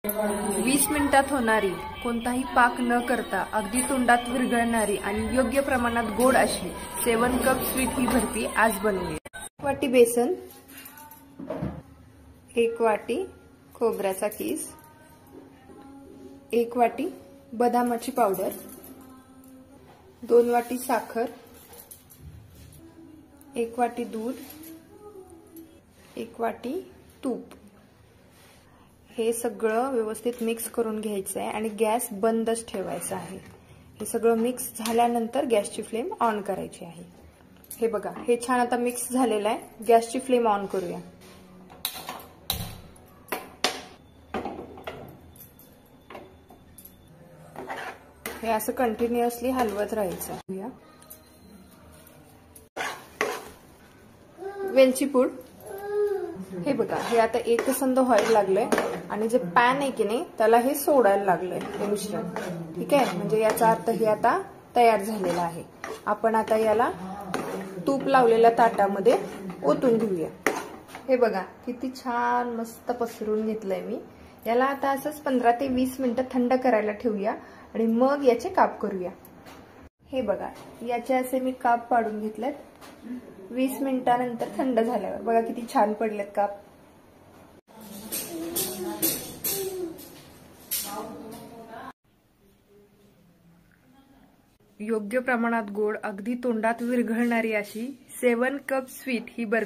20 मिनिटात होणारी, कोणताही पाक न करता अगदी तोंडात विरघळणारी आणि योग्य प्रमाणात गोड अशी 7 कप स्वीट ही बर्फी आज बनवली। 1 वाटी बेसन, 1 वाटी खोबऱ्याचा कीस, 1 वाटी बदामाची पावडर, 2 वाटी साखर, 1 वाटी दूध, 1 वाटी तूप। हे सगळं व्यवस्थित मिक्स करून घ्यायचं आहे आणि गॅस बंदच ठेवायचा आहे। हे सगळं मिक्स झाल्यानंतर गॅसची फ्लेम ऑन करायची आहे। हे बघा, हे छान आता मिक्स झालेलं आहे। गॅसची फ्लेम ऑन करूया। हे असं कंटिन्युअसली हलवत राहायचं। वेलची पूड, हे बघा, हे आता एकसंध व्हायला लागलंय आणि जे पॅन आहे की नाही त्याला हे सोडायला लागलंय हे मिश्रण। ठीक आहे, म्हणजे याचा अर्थ हे आता तयार झालेलं आहे। आपण आता याला तूप लावलेल्या ताटामध्ये ओतून घेऊया। हे बघा, किती छान मस्त पसरून घेतलंय मी। याला आता असंच 15 ते 20 मिनिटं थंड करायला ठेवूया आणि मग याचे काप करूया। हे बघा, याचे असे मी काप पाडून घेतलेत। 20 मिनिटांनंतर थंड झाल्यावर बघा किती छान पडलेत काप। योग्य प्रमाणात गोड, अगदी तोंडात विरघळणारी अशी 7 कप स्वीट ही बर्फी